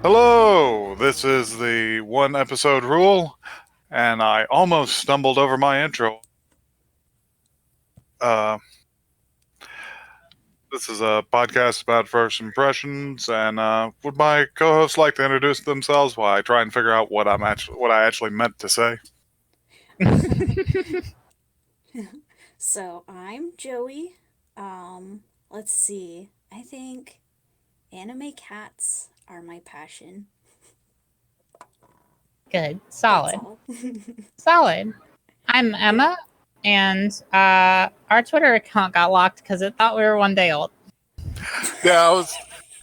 Hello, this is the one episode rule, and I almost stumbled over my intro. Uh, this is a podcast about first impressions, and would my co-hosts like to introduce themselves while I try and figure out what I actually meant to say? So I'm Joey. Let's see. I think anime cats are my passion. Good. That's Solid. all. Solid. I'm Emma, and our Twitter account got locked because it thought we were one day old. Yeah,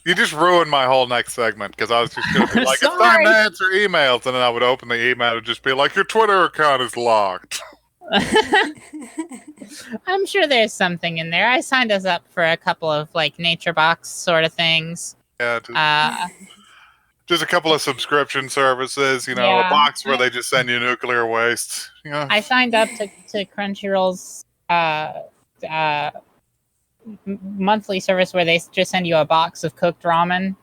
you just ruined my whole next segment because I was just going to be like, it's time Sorry. to answer emails, and then I would open the email and just be like, your Twitter account is locked. I'm sure there's something in there. I signed us up for a couple of nature box sort of things. Yeah, just a couple of subscription services, a box where they just send you nuclear waste. I signed up to Crunchyroll's monthly service where they just send you a box of cooked ramen.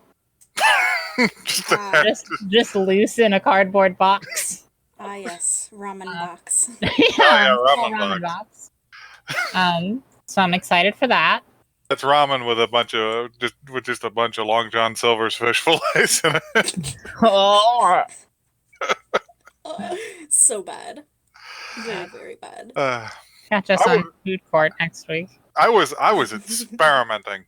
just loose in a cardboard box. Yes, ramen box. ramen box. So I'm excited for that. It's ramen with just a bunch of Long John Silver's fish fillets in it. Oh. So bad. Very, very bad. Catch us on Food Court next week. I was experimenting.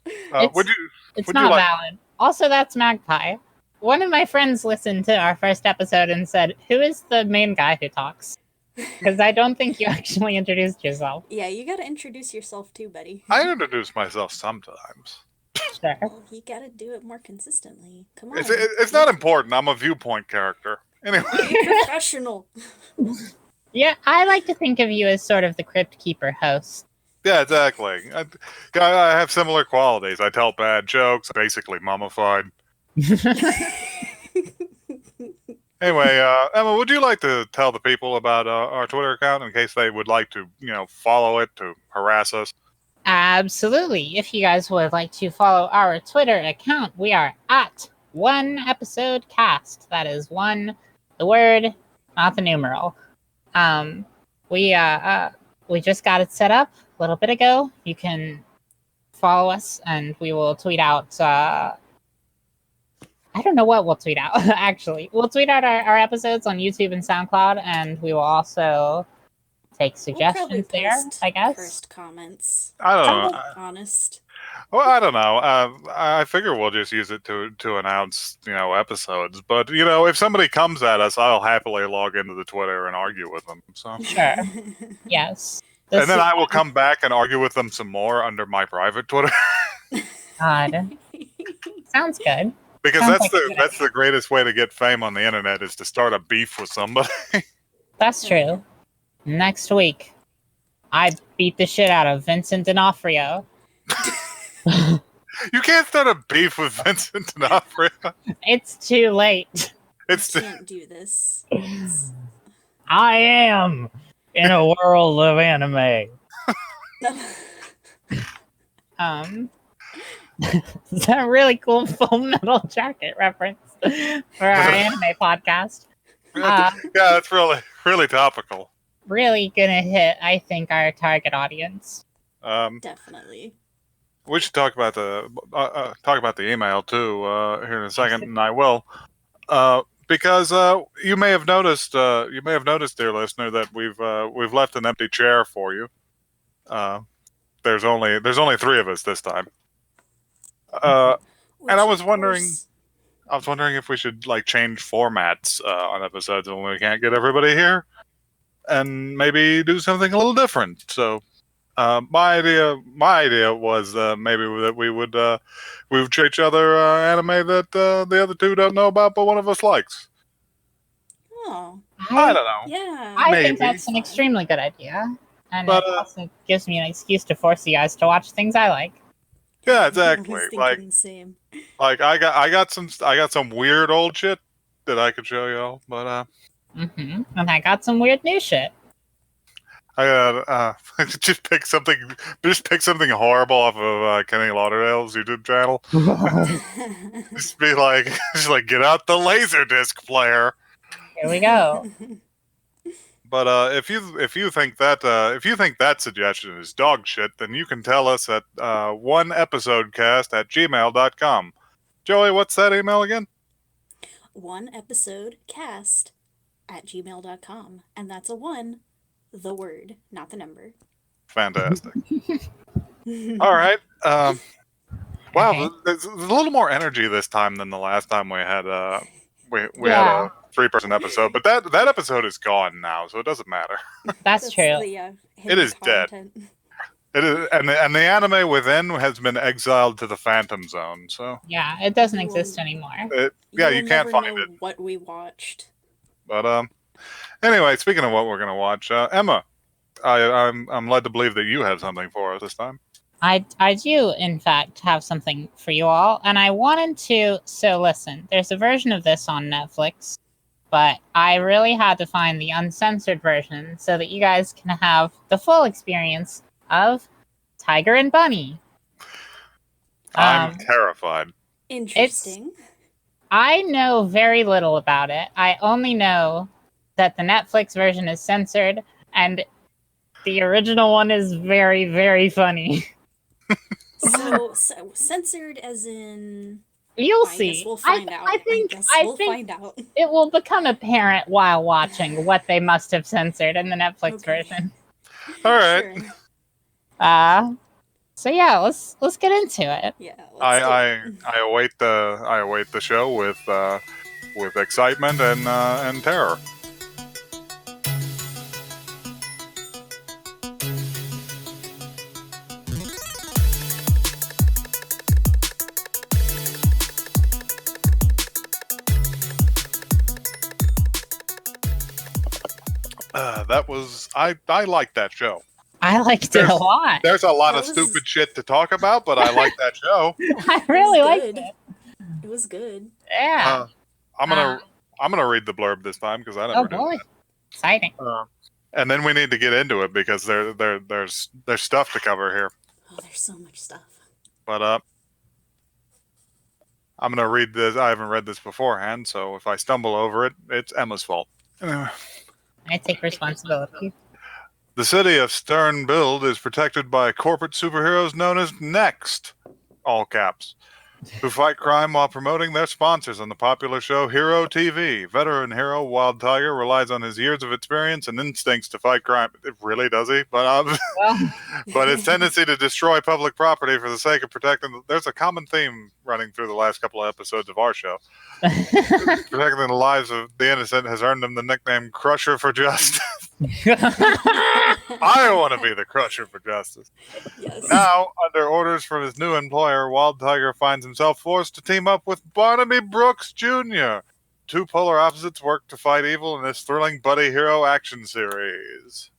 It's not valid. Also, that's Magpie. One of my friends listened to our first episode and said, "Who is the main guy who talks?" Because I don't think you actually introduced yourself. Yeah, you gotta introduce yourself too, buddy. I introduce myself sometimes. Sure. Well, you gotta do it more consistently. Come on. It's not important. I'm a viewpoint character. Anyway. Be professional. Yeah, I like to think of you as sort of the Crypt Keeper host. Yeah, exactly. I have similar qualities. I tell bad jokes, basically mummified. Anyway, Emma, would you like to tell the people about our Twitter account in case they would like to, follow it to harass us? Absolutely. If you guys would like to follow our Twitter account, we are at One Episode Cast. That is one, the word, not the numeral. We just got it set up a little bit ago. You can follow us, and we will tweet out. I don't know what we'll tweet out. Actually, we'll tweet out our episodes on YouTube and SoundCloud, and we will also take suggestions there. I guess first comments. I don't know. Honest. Well, I don't know. I figure we'll just use it to announce, episodes. But if somebody comes at us, I'll happily log into the Twitter and argue with them. So sure, yes. And then I will come back and argue with them some more under my private Twitter. God, sounds good. Because that's the greatest way to get fame on the internet is to start a beef with somebody. That's true. Next week, I beat the shit out of Vincent D'Onofrio. You can't start a beef with Vincent D'Onofrio. It's too late. Can't do this. I am in a world of anime. Is that a really cool Full Metal Jacket reference for our anime podcast? Yeah, that's really, really topical. Really gonna hit, I think, our target audience. Definitely. We should talk about the email too here in a second, and I will, because you may have noticed, dear listener, that we've left an empty chair for you. There's only 3 of us this time. And I was wondering if we should change formats on episodes when we can't get everybody here, and maybe do something a little different. So, my idea was maybe that we would show each other anime that the other 2 don't know about, but one of us likes. Oh, I don't know. Yeah, I think that's an extremely good idea, and it also gives me an excuse to force you guys to watch things I like. Yeah, exactly. I was thinking the same. I got some weird old shit that I could show y'all, but and I got some weird new shit. I just pick something. Just pick something horrible off of Kenny Lauderdale's YouTube channel. Just be like, just like, get out the Laserdisc player. Here we go. But if you think that suggestion is dog shit, then you can tell us at oneepisodecast@gmail.com. Joey, what's that email again? oneepisodecast@gmail.com. And that's a one, the word, not the number. Fantastic. All right. Wow, Okay. there's a little more energy this time than the last time we had we had Yeah. a 3-person episode, but that episode is gone now, so it doesn't matter. That's true. The, It is dead. content. It is, and the anime within has been exiled to the Phantom Zone. So Yeah, it doesn't You exist will- anymore. yeah, You'll you can't never find know it. what we watched. But anyway, speaking of what we're gonna watch, Emma, I'm led to believe that you have something for us this time. I do, in fact, have something for you all, and I wanted to. So, listen, there's a version of this on Netflix, but I really had to find the uncensored version so that you guys can have the full experience of Tiger and Bunny. I'm terrified. Interesting. I know very little about it. I only know that the Netflix version is censored, and the original one is very, very funny. So censored as in... You'll I see. guess we'll find out. I think we'll find out. it will become apparent while watching what they must have censored in the Netflix Okay. version. All right. Sure. So yeah, let's get into it. Yeah. let's do I it. await the show with excitement and terror. That was I liked that show. I liked it a There's- lot. There's a lot That of was- stupid shit to talk about, but I like that show. I really It was liked good. it. It was good. Yeah. I'm gonna read the blurb this time because I Oh never did boy, exciting. that. And then we need to get into it because there's stuff to cover here. Oh, there's so much stuff. But I'm gonna read this. I haven't read this beforehand, so if I stumble over it, it's Emma's fault. Anyway. I take responsibility. The city of Stern Build is protected by corporate superheroes known as Next, all caps, who fight crime while promoting their sponsors on the popular show Hero TV. Veteran hero Wild Tiger relies on his years of experience and instincts to fight crime. It really does he? But Well, but his tendency to destroy public property for the sake of protecting. There's a common theme running through the last couple of episodes of our show. Protecting the lives of the innocent has earned him the nickname Crusher for Justice. I want to be the Crusher for Justice. Yes. Now, under orders from his new employer, Wild Tiger finds himself forced to team up with Barnaby Brooks Jr. Two polar opposites work to fight evil in this thrilling buddy hero action series.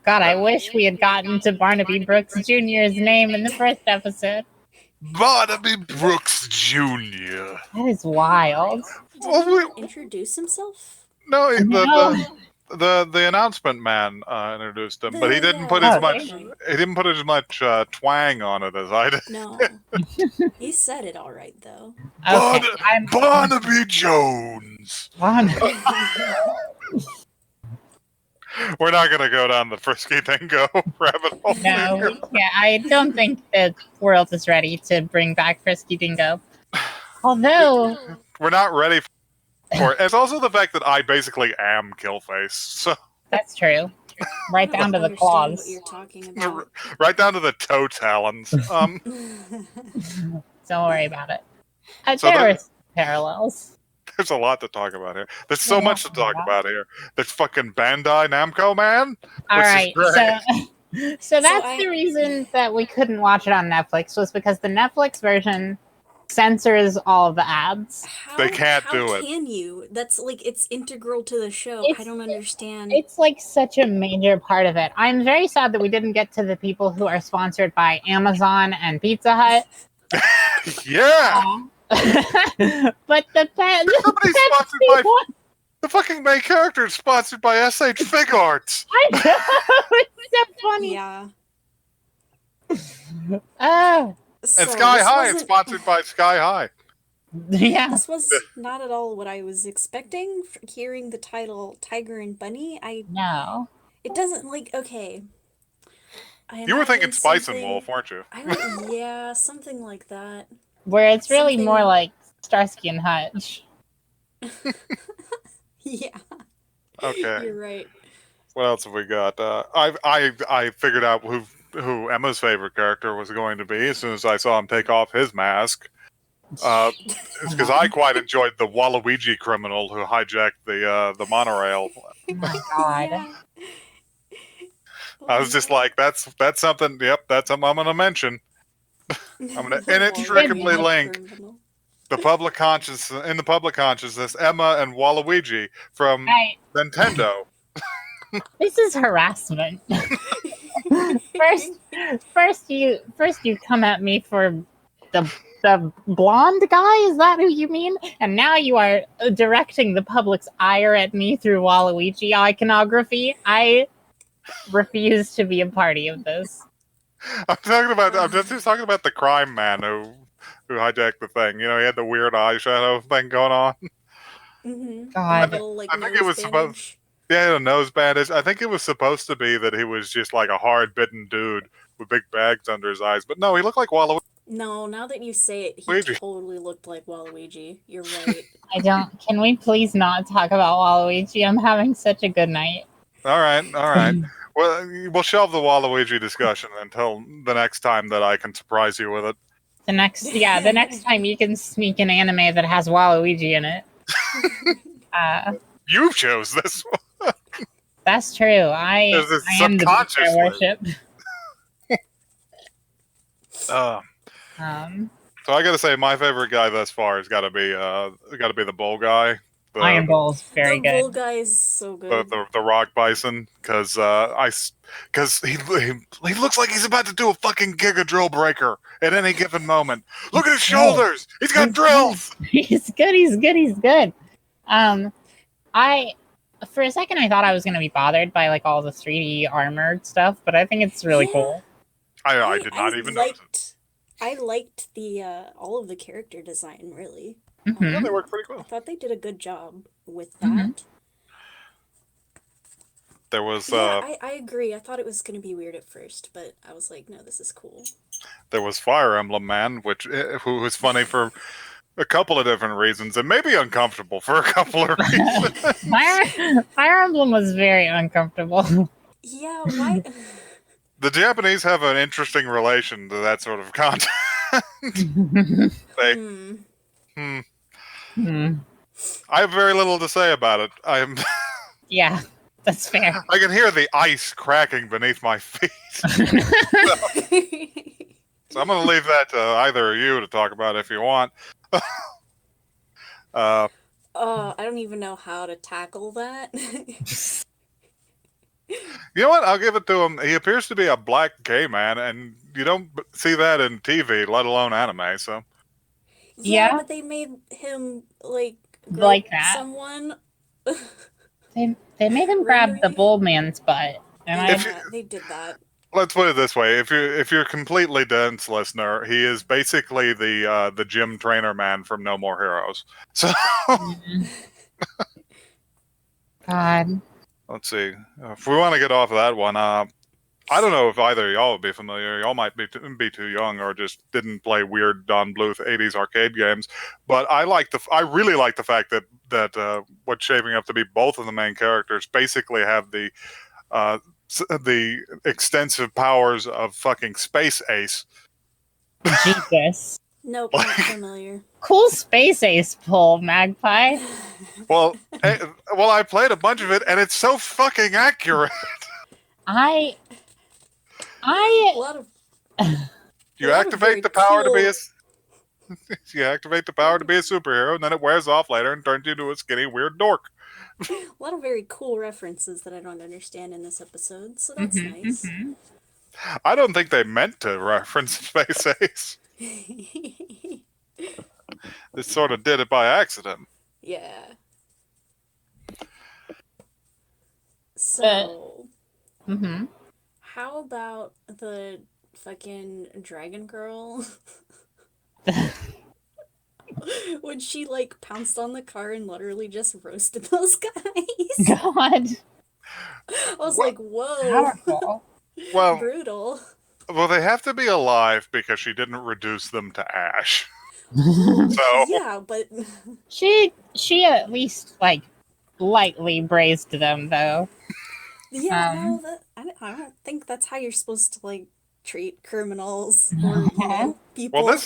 God, I wish we had gotten to Barnaby Brooks Jr.'s name in the first episode. Barnaby Brooks Jr. That is wild. Did Oh, he introduce himself? No, No. the announcement man introduced him, but he didn't put Oh, as did much he? he didn't put as much twang on it as I did. No. He said it all right, though. Okay, I'm Barnaby Jones. We're not gonna go down the Frisky Dingo rabbit hole. No, yeah, I don't think the world is ready to bring back Frisky Dingo. Although, We're not ready for it. It's also the fact that I basically am Killface, so that's true. Right I down to don't the understand claws. What you're talking about. right down to the toe talons. Don't worry about it. So There that- are parallels. There's a lot to talk about here. There's so Yeah. much to talk about here. There's fucking Bandai Namco, man. All Which is right, great. so that's I- the reason that we couldn't watch it on Netflix was because the Netflix version censors all of the ads. How, They can't how do it. can you? That's like it's integral to the show. It's- I don't understand. It's like such a major part of it. I'm very sad that we didn't get to the people who are sponsored by Amazon and Pizza Hut. Yeah. But the Somebody sponsored by The fucking main character is sponsored by SH Fig Arts. I know. It's so funny. Yeah. Oh, And So Sky this High, it's wasn't- sponsored by Sky High. yeah. This was not at all what I was expecting. Hearing the title Tiger and Bunny, No. it doesn't like okay. I You were thinking imagined Spice and something- Wolf, weren't you? Yeah, something like that. Where it's really Something- more like Starsky and Hutch. Yeah, Okay. you're right. What else have we got? I figured out who Emma's favorite character was going to be as soon as I saw him take off his mask. It's because I quite enjoyed the Waluigi criminal who hijacked the monorail. Oh my god. Yeah. I was just like, that's something. Yep, that's something I'm going to mention. I'm gonna inextricably link the public consciousness, Emma and Waluigi from I, Nintendo. this is harassment. First you come at me for the blonde guy. Is that who you mean? And now you are directing the public's ire at me through Waluigi iconography. I refuse to be a party of this. I'm just talking about the crime man who hijacked the thing. You know, he had the weird eyeshadow thing going on. Mm-hmm. God. Little, like, I think nose it was supposed- bandage. Yeah, he had a nose bandage. I think it was supposed to be that he was just like a hard-bitten dude with big bags under his eyes. But no, he looked like Waluigi. No, now that you say it, he Luigi. totally looked like Waluigi. You're right. I don't. Can we please not talk about Waluigi? I'm having such a good night. All right. Well, we'll shelve the Waluigi discussion until the next time that I can surprise you with it. The next time you can sneak an anime that has Waluigi in it. You chose this one. That's true. I Is it am the beast I subconsciously? worship. So I got to say, my favorite guy thus far has got to be the bull guy. Iron Bull's very the bull good. guy is so good. The rock bison, because he looks like he's about to do a fucking Giga Drill Breaker at any given moment. Look at his shoulders. He's got drills. He's good. He's good. He's good. For a second I thought I was gonna be bothered by like all the 3D armored stuff, but I think it's really Yeah. cool. I did not even notice it. I liked the all of the character design. Really, Mhm. Yeah, they work pretty I well. thought they did a good job with that. Mhm. There was Yeah, I agree. I thought it was gonna be weird at first, but I was like, no, this is cool. Fire Emblem Man, who was funny for a couple of different reasons, and maybe uncomfortable for a couple of reasons. Fire Emblem was very uncomfortable. Yeah, why? The Japanese have an interesting relation to that sort of content. They, Hmm. Hmm. I have very little to say about it. Yeah, that's fair. I can hear the ice cracking beneath my feet. So I'm going to leave that to either of you to talk about if you want. I don't even know how to tackle that. You know what? I'll give it to him. He appears to be a black gay man, and you don't see that in TV, let alone anime. So Yeah. But they made him like Like grope that? someone. They made him grab the Really? bull man's butt, and If Yeah, they did that. let's put it this way: if you're completely dense listener, he is basically the gym trainer man from No More Heroes. So God. let's see. If we want to get off of that one, I don't know if either of y'all would be familiar. Y'all might be too young, or just didn't play weird Don Bluth '80s arcade games. But I really like the fact that what's shaping up to be both of the main characters basically have the extensive powers of fucking Space Ace. Jesus. Nope, not familiar. Cool space ace pull, Magpie. Well, I played a bunch of it, and it's so fucking accurate. I A lot of You Well, that was very activate the power to be cool. you activate the power to be a superhero, and then it wears off later and turns you into a skinny weird dork. very cool references that I don't understand in this episode, so that's Mhm, nice. mhm. I don't think they meant to reference Space Ace. They sort of did it by accident. Yeah. So, Mm-hmm. how about the fucking dragon girl? When she like pounced on the car and literally just roasted those guys. God, I was Well- like, whoa. powerful. Well, Brutal. well, they have to be alive because she didn't reduce them to ash. So Yeah, but She at least like lightly braised them though. yeah, Um, no, I don't think that's how you're supposed to like treat criminals or people. well,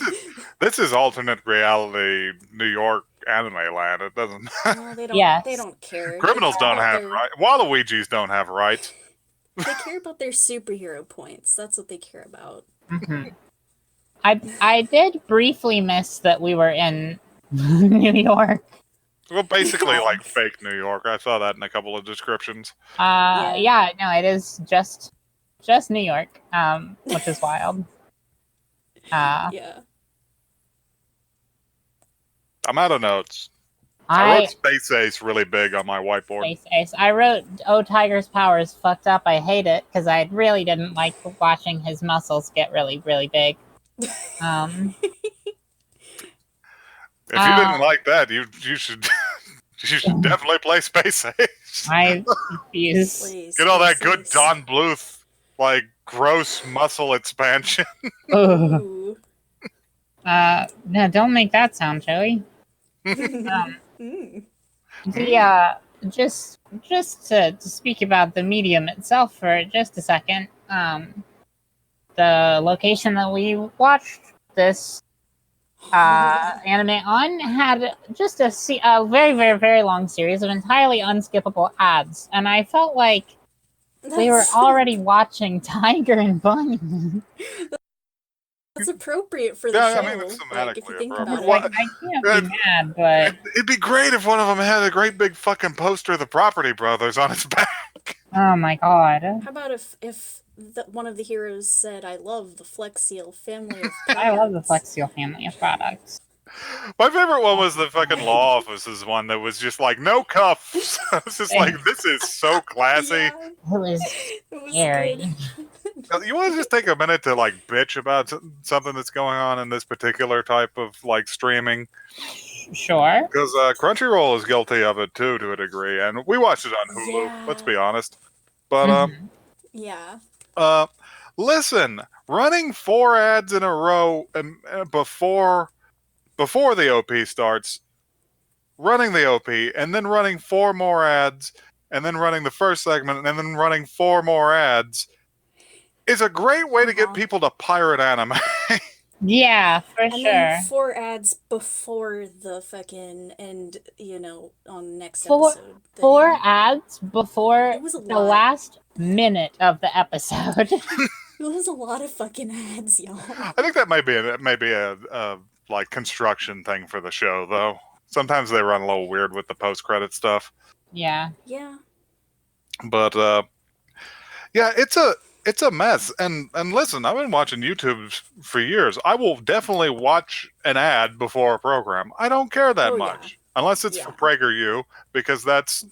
this is alternate reality New York anime land. It doesn't. No, they Yes. don't care. Criminals They care don't about have their rights. Waluigi's don't have rights. they care about their superhero points. That's what they care about. mhm. I did briefly miss that we were in New York. Well, basically Yeah. like fake New York. I saw that in a couple of descriptions. Yeah, no, it is just New York, which is wild. Yeah. I'm out of notes. I I wrote Space Ace really big on my whiteboard. Space Ace. I wrote, "Oh, Tiger's power is fucked up. I hate it," because I really didn't like watching his muscles get really, really big. If you didn't like that, you should you should definitely play Space Ace. I refuse. Please. Get all that please, good please. Don Bluth like gross muscle expansion. Ugh. Ooh. No, don't make that sound, Joey. Mm. Just to speak about the medium itself for just a second. The location that we watched this anime on had just a very, very, very long series of entirely unskippable ads, and I felt like we were That's- already watching Tiger and Bunny. That's appropriate for the Yeah, show. I mean, it's like, if thematically you think appropriate. about What- it. I can't be mad, but It'd be great if one of them had a great big fucking poster of the Property Brothers on its back. oh my god. How about if one of the heroes said, "I love the Flex Seal family of I love the products." Flexio family of products. My favorite one was the fucking law offices one that was just like no cuffs. I was just like, this is so classy. Yeah, It was it was scary. good. You want to just take a minute to like bitch about something that's going on in this particular type of like streaming? Sure. Because Crunchyroll is guilty of it too, to a degree, and we watched it on Hulu. Yeah. Let's be honest. But Mhm. Yeah. listen, running 4 ads in a row and before the OP starts, running the OP, and then running 4 more ads, and then running the first segment, and then running 4 more ads is a great way to get Uh-huh. people to pirate anime. Yeah, for And sure. then 4 ads before the fucking end, on next Four- episode. thing. 4 ads before It was a the lot. last minute of the episode. It was a lot of fucking ads, y'all. I think that might be a like construction thing for the show, though. Sometimes they run a little weird with the post credit stuff, Yeah. Yeah. but yeah, it's a mess. And listen, I've been watching YouTube for years. I will definitely watch an ad before a program. I don't care that Oh, yeah. much, unless it's for Yeah. PragerU, because that's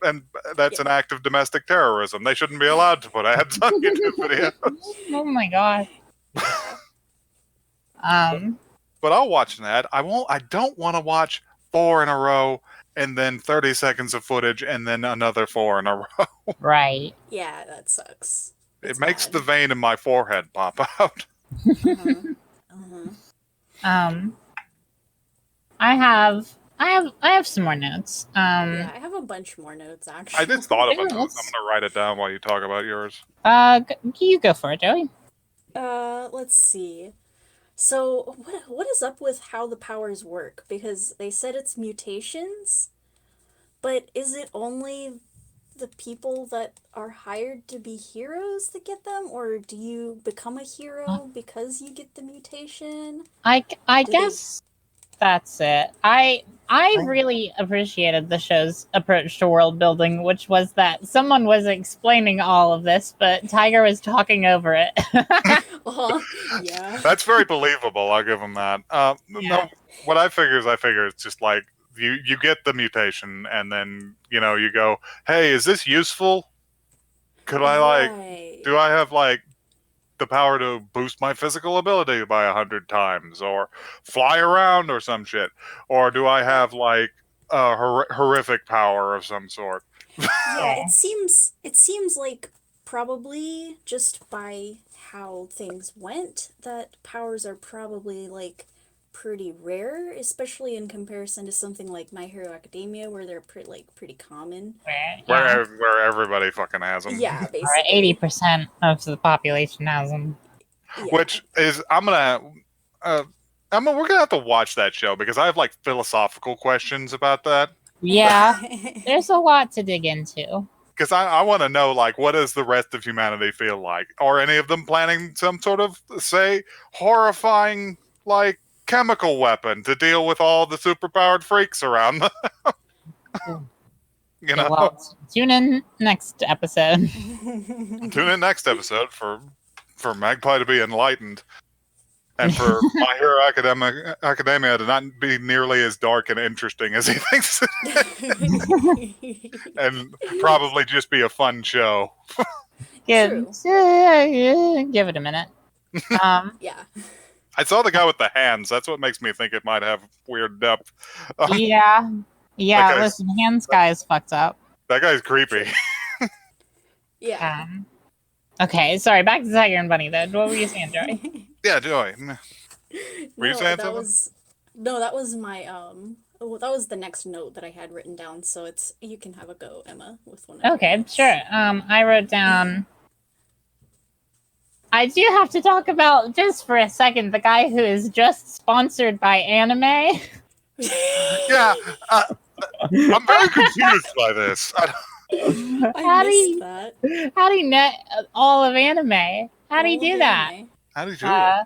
an act of domestic terrorism. They shouldn't be allowed to put ads on YouTube videos. Oh my god. But I'll watch an ad. I don't want to watch 4 in a row and then 30 seconds of footage and then another 4 in a row. Right. Yeah, that sucks. It It's makes bad. the vein in my forehead pop out. Uh-huh. Uh-huh. I have some more notes. Yeah, I have a bunch more notes, actually. I just thought of Yeah, it. I'm let's- going to write it down while you talk about yours. You go for it, Joey. Let's see. So, what is up with how the powers work? Because they said it's mutations, but is it only the people that are hired to be heroes that get them, or do you become a hero because you get the mutation? I Do they- guess that's it. I really appreciated the show's approach to world building, which was that someone was explaining all of this, but Tiger was talking over it. Yeah. That's very believable. I'll give him that. Yeah. No, what I figure it's just like you get the mutation and then, you go, hey, is this useful? Could I like? Right. Do I have like the power to boost my physical ability by 100 times, or fly around, or some shit? Or do I have like a horrific power of some sort? Yeah, Yeah. it seems like probably just by how things went that powers are probably like pretty rare, especially in comparison to something like My Hero Academia where they're pretty common. Yeah. Where everybody fucking has them. Yeah, Or basically. 80% of the population has them. Yeah. Which is uh, we're gonna have to watch that show because I have like philosophical questions about that. Yeah, there's a lot to dig into. Because I want to know, like, what does the rest of humanity feel like? Are any of them planning some sort of, say, horrifying, like, chemical weapon to deal with all the superpowered freaks around them? You Yeah, know? well, tune in next episode. Tune in next episode for Magpie to be enlightened. And for My Hero Academia to not be nearly as dark and interesting as he thinks, and probably just be a fun show. True. Give it a minute. Um, Yeah. I saw the guy with the hands. That's what makes me think it might have weird depth. yeah, guy's- listen, Hands guy is fucked up. That guy's creepy. Yeah. Okay, sorry, back to Tiger and Bunny then. What were you saying, Joey? Yeah, Joey. Were you saying that something? was no, that was my that was the next note that I had written down, so it's you can have a go, Emma, with one of Okay, yours. sure. I wrote down. I do have to talk about, just for a second, the guy who is just sponsored by anime. Yeah, I'm very confused by this. I How do missed you that. how do you net all of anime? How do you All do of that? anime. How did you do it?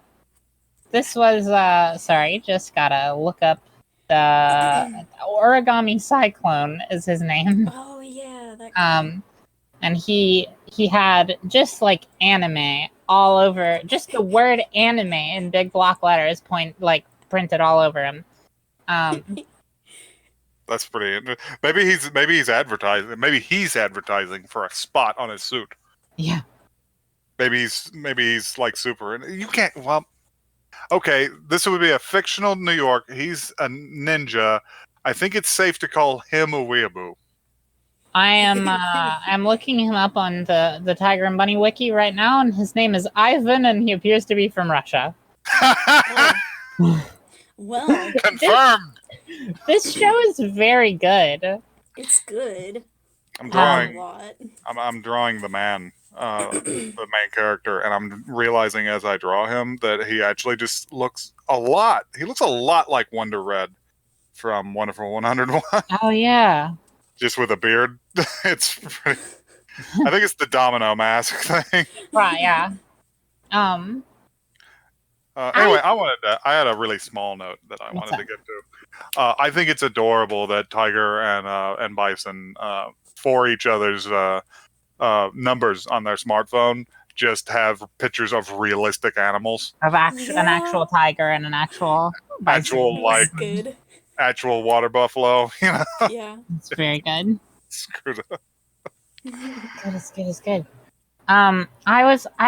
This was sorry, just gotta look up the Origami Cyclone is his name. Oh yeah, that guy. And he had just like anime all over, just the word anime in big block letters printed all over him. That's pretty. Maybe he's advertising. Maybe he's advertising for a spot on his suit. Yeah. Maybe he's like super. And you can't. Well, okay. This would be a fictional New York. He's a ninja. I think it's safe to call him a weeaboo. I am I'm looking him up on the Tiger and Bunny wiki right now, and his name is Ivan, and he appears to be from Russia. Well, Confirmed. This show is very good. it's good. I'm A drawing. lot. I'm drawing the man, the main character, and I'm realizing as I draw him that he actually just looks a lot. He looks a lot like Wonder Red from Wonderful 101, Oh yeah. just with a beard. It's pretty. I think it's the domino mask thing. Right, yeah. Anyway, I had a really small note that I What's wanted to get to. I think it's adorable that Tiger and Bison, for each other's numbers on their smartphone, just have pictures of realistic animals, Of an Yeah. actual tiger and an actual bison. actual like It's good. actual water buffalo. You know, Yeah. It's very good. screwed up. Good is good. I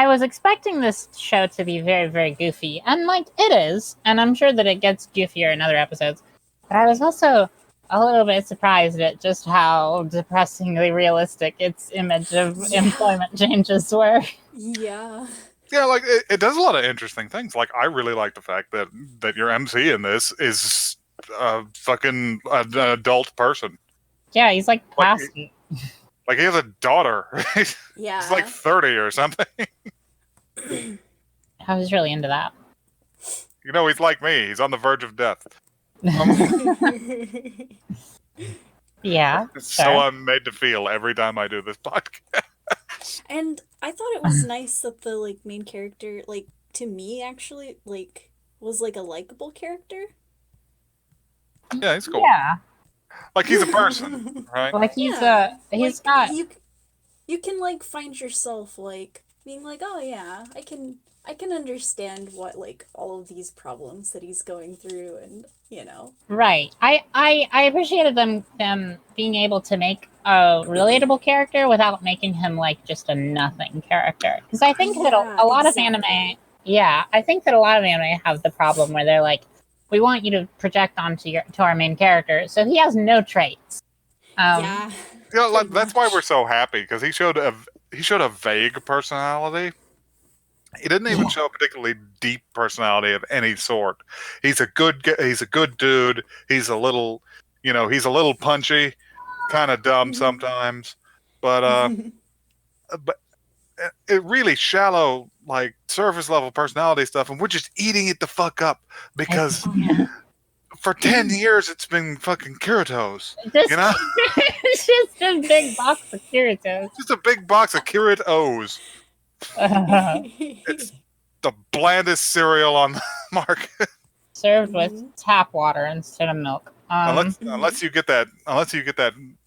was expecting this show to be very, very goofy, and like it is, and I'm sure that it gets goofier in other episodes. But I was also a little bit surprised at just how depressingly realistic its image of Yeah. employment changes were. Yeah. Yeah, like it does a lot of interesting things. Like I really like the fact that your MC in this is fucking an adult person. Yeah, he's like Like, past it. Like he has a daughter. He's Yeah. like 30 or something. I was really into that. You know, he's like me. He's on the verge of death. Yeah. It's Sure. so I'm made to feel every time I do this podcast. And I thought it was nice that the like main character, like to me actually, like was like a likable character. Yeah, he's cool. Yeah. Like he's a person, right? Like he's Yeah. he's Like, got you can like find yourself like being like, oh yeah, I can I can understand what like all of these problems that he's going through, and Right. I appreciated them being able to make a relatable character without making him like just a nothing character. Because I think that Yeah, a lot of exactly. anime, yeah, I think that a lot of anime have the problem where they're like, we want you to project onto to our main character, so he has no traits. Yeah, like, pretty that's why much. we're so happy because he showed a vague personality. He didn't even show a particularly deep personality of any sort. He's a good dude. He's a little, he's a little punchy, kind of dumb Mhm. sometimes, but it really shallow, like surface level personality stuff, and we're just eating it the fuck up because Uh-huh. for 10 years it's been fucking Kiritos, you Just know, it's just a big box of Kiritos. just a big box of Kiritos. It's the blandest cereal on the market. Served with Mhm. tap water instead of milk. Unless you get that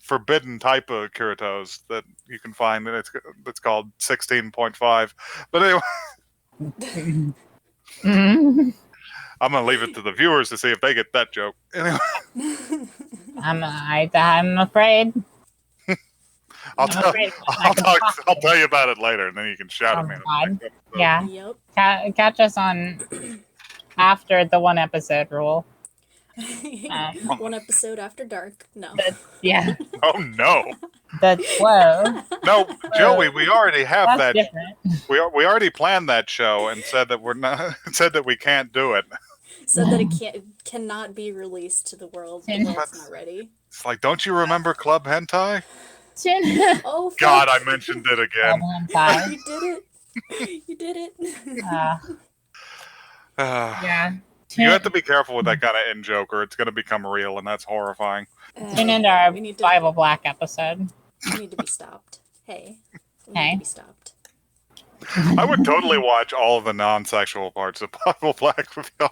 forbidden type of Kiritos that you can find, and it's called 16.5. But anyway, I'm I'm gonna leave it to the viewers to see if they get that joke. Anyway, I'm afraid. I'll I'm tell afraid I can I'll tell you about it later, and then you can shout at Oh me. God. Yeah. Yep. Catch us on after the one episode rule. One episode after dark. No. Yeah. Oh no, Whoa. no, Joey, we already have That's that. different. We already planned that show and said that we're not said that we can't do it. Said that it cannot be released to the world. The world's not ready. It's like, don't you remember Club Hentai? Oh fuck. God, I mentioned it again. You did it. You did it. Yeah. You have to be careful with that kind of in joke, or it's going to become real, and that's horrifying. Tune into our we need to, Bible Black episode. We need to be stopped. Hey. We Hey. need to be stopped. I would totally watch all of the non-sexual parts of Bible Black with y'all.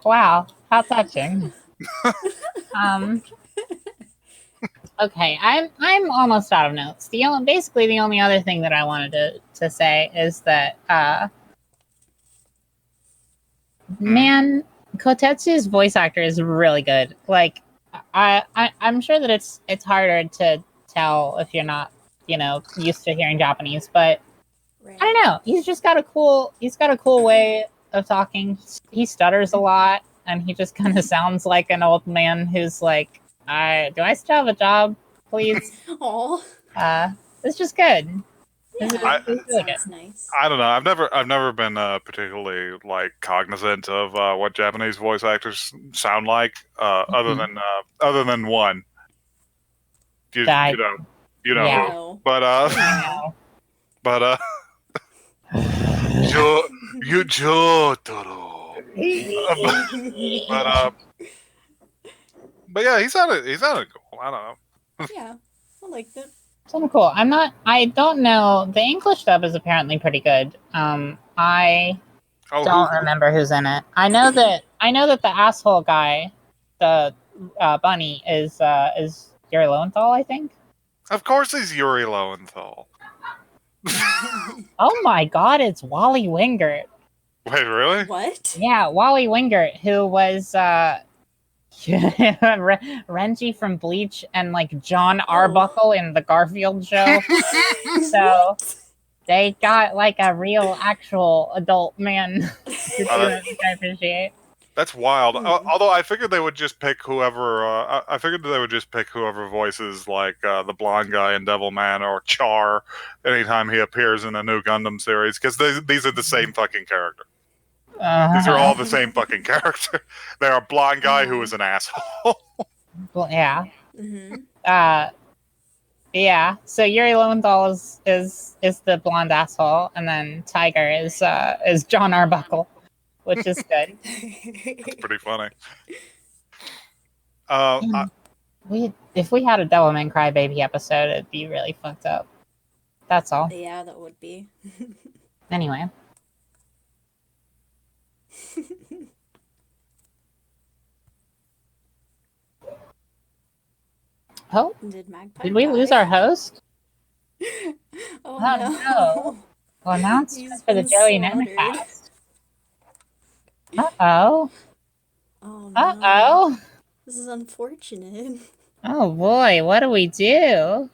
Wow, how touching. Okay, I'm almost out of notes. Basically the only other thing that I wanted to say is that man, Kotetsu's voice actor is really good. Like I'm sure that it's harder to tell if you're not, used to hearing Japanese, but Right. I don't know. He's got a cool way of talking. He stutters a lot, and he just kind of sounds like an old man who's like, do I still have a job, please? Aw. It's just good. Yeah, It's that really good. sounds nice. I don't know. I've never been particularly like cognizant of what Japanese voice actors sound like, other than one. You know, Yeah. No. but I know. but Jotaro. But yeah, he sounded cool. I don't know. Yeah, I liked it. So cool. I don't know. The English dub is apparently pretty good. I don't remember who's in it. I know that the asshole guy, the bunny, is Yuri Lowenthal, I think. Of course, he's Yuri Lowenthal. Oh my God! It's Wally Wingert. Wait, really? What? Yeah, Wally Wingert, who was Renji from Bleach and like John Arbuckle in the Garfield show. So they got like a real, actual adult man to do it, which I appreciate. That's wild. Although I figured they would just pick whoever. I figured they would just pick whoever voices like the blonde guy in Devilman or Char anytime he appears in a new Gundam series, because these are the same fucking character. These are all the same fucking character. They're a blonde guy who is an asshole. Well, yeah. Mm-hmm. Yeah. So Yuri Lowenthal is the blonde asshole, and then Tiger is John Arbuckle, which is good. It's pretty funny. If we had a Devilman Crybaby episode, it'd be really fucked up. That's all. Yeah, that would be. Anyway. Oh, Did Magpie did we die? lose our host? Oh no. Well, now it's He's time for the been Joey and slaughtered. Entercast. Uh-oh. Oh no. Uh-oh. This is unfortunate. Oh boy, what do we do?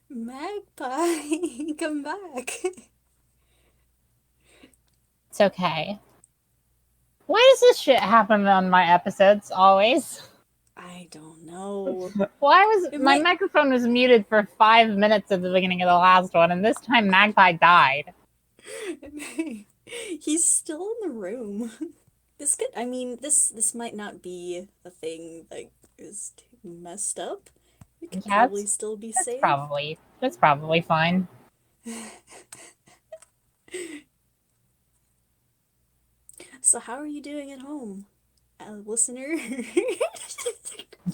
Magpie, come back. It's okay. Why does this shit happen on my episodes always? I don't know. Why was It my might- microphone was muted for 5 minutes at the beginning of the last one, and this time Magpie died. He's still in the room. This could, I mean, this might not be a thing that is too messed up. We could Yeah, probably still be That's safe. probably fine. So how are you doing at home, listener?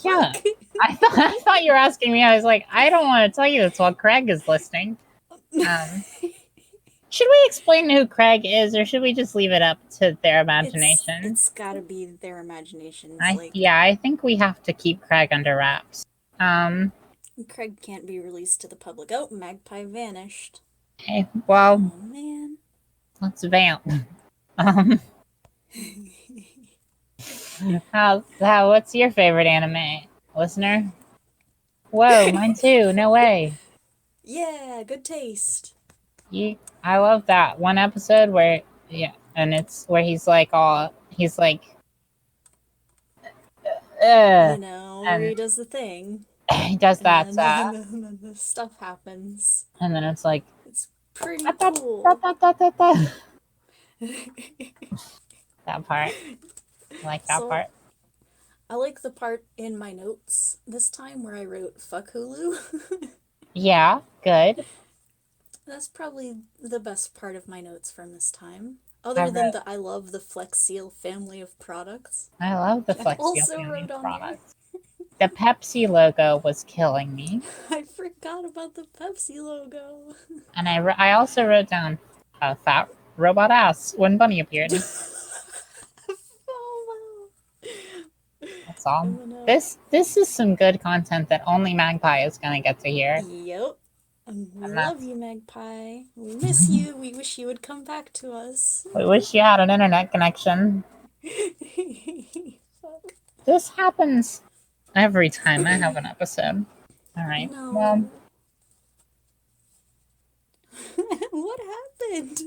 Yeah. I thought you were asking me. I was like, I don't want to tell you this while Craig is listening. Should we explain who Craig is, or should we just leave it up to their imagination? It's gotta be their imaginations. I think we have to keep Craig under wraps. Craig can't be released to the public. Oh, Magpie vanished. Okay, well, Oh man. let's vamp. What's your favorite anime, listener? Whoa, mine too. No way. Yeah, good taste. I love that one episode where, and it's where he's like, You know, where he and does the thing. he does that, And then the stuff happens. and then it's like, It's pretty da, da, cool. da, da, da, da. That part. I like that So- part. I like the part in my notes this time where I wrote "fuck Hulu." Yeah, good. That's probably the best part of my notes from this time. Other than the I love the Flex Seal family of products. I love the I Flex Seal also family wrote of on products. The Pepsi logo was killing me, I forgot about the Pepsi logo. and I also wrote down fat robot ass when Bunny appeared. Oh That's all. wow. Oh, no. This is some good content that only Magpie is gonna get to hear. Yep. We And love you, Magpie. We miss you. We wish you would come back to us. We wish you had an internet connection. Fuck. This happens every time I have an episode. All right. No. Well, What happened?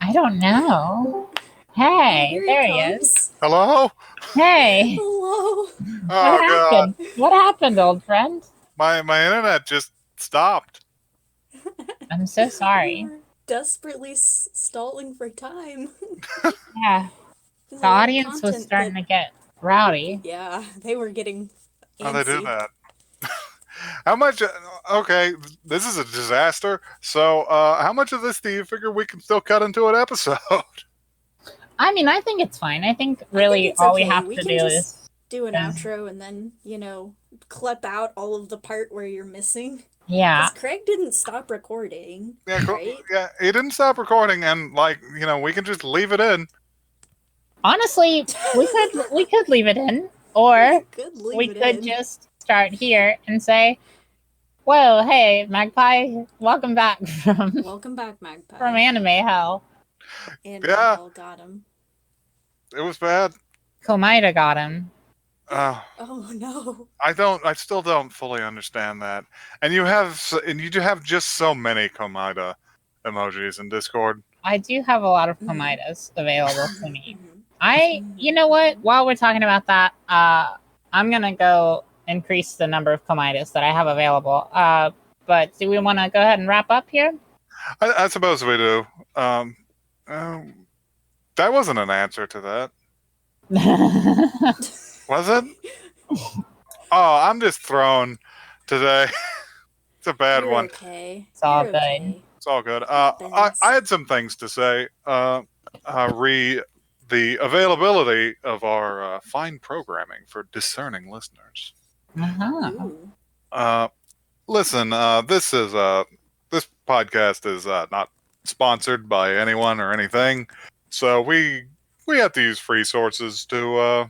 I don't know. Hey, Here there he he is. comes. Hello? Hey, Hello. what Oh god. happened? What happened, old friend? My internet just stopped. I'm so sorry. We're desperately stalling for time. Yeah, the audience was starting to get rowdy. Yeah, they were getting. How they do antsy. that? How much? Okay, this is a disaster. So, how much of this do you figure we can still cut into an episode? I mean, I think it's fine. I think really it's all we okay. have We to can do just is do an Yeah. outro and then, clip out all of the part where you're missing. yeah. Because Craig didn't stop recording. Yeah, cool. Right? Yeah, he didn't stop recording, and we can just leave it in. Honestly, we could leave it in, or Could leave we it could in. just start here and say, "Whoa, hey, Magpie, welcome back from Welcome back, Magpie. from anime hell." And Yeah. Miguel got him. It was bad. Komaida got him. Oh no. I still don't fully understand that. And you do have just so many Komida emojis in Discord. I do have a lot of Mhm. Komaidas available to me. Mhm. You know what? While we're talking about that, I'm gonna go increase the number of Komaidas that I have available. But do we want to go ahead and wrap up here? I suppose we do. That wasn't an answer to that, was it? Oh, I'm just thrown today. It's a bad You're one. Okay. It's all You're good. okay. It's all good. Happens. I had some things to say. The availability of our fine programming for discerning listeners. Uh-huh. Ooh. Listen, this podcast is not sponsored by anyone or anything, so we have to use free sources to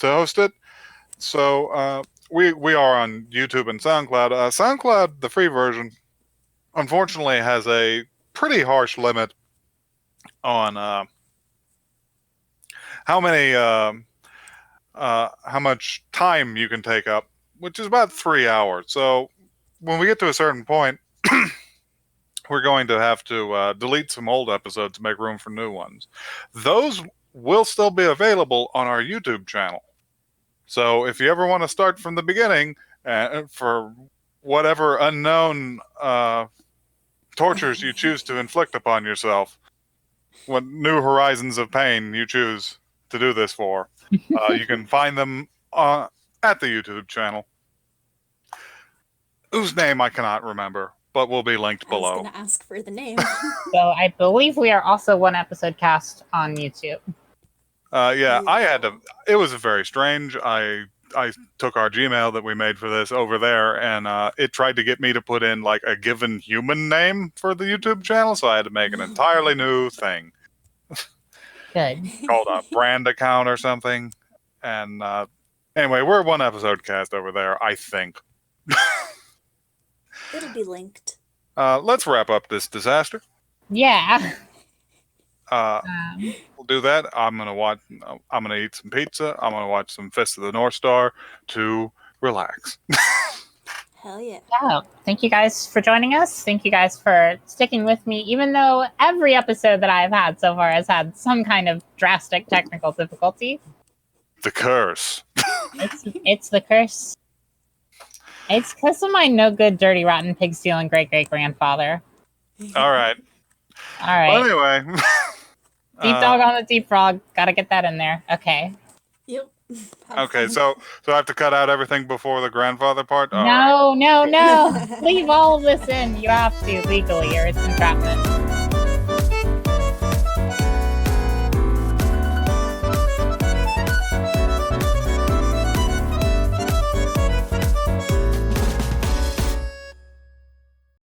host it. So we are on YouTube and SoundCloud. SoundCloud, the free version, unfortunately, has a pretty harsh limit on how many how much time you can take up, which is about 3 hours. So when we get to a certain point, we're going to have to delete some old episodes to make room for new ones. Those will still be available on our YouTube channel. So if you ever want to start from the beginning for whatever unknown tortures you choose to inflict upon yourself, what new horizons of pain you choose to do this for, you can find them at the YouTube channel, whose name I cannot remember, but will be linked I was below. gonna ask for the name. So I believe we are also one episode cast on YouTube. Yeah, I had to. It was very strange. I took our Gmail that we made for this over there, and it tried to get me to put in like a given human name for the YouTube channel, so I had to make an entirely new thing Good. called a brand account or something. And anyway, we're one episode cast over there, I think. It'll be linked. Let's wrap up this disaster. Yeah. We'll do that. I'm gonna eat some pizza. I'm gonna watch some Fist of the North Star to relax. Hell yeah. Yeah. Thank you guys for joining us. Thank you guys for sticking with me, even though every episode that I've had so far has had some kind of drastic technical difficulty. The curse. It's the curse. It's because of my no good, dirty, rotten, pig stealing great great grandfather. All right. All right. Well, anyway. Deep dog on the deep frog. Gotta get that in there. Okay. Yep. Have Okay, fun. so I have to cut out everything before the grandfather part? All right. No. Leave all of this in. You have to legally, or it's entrapment.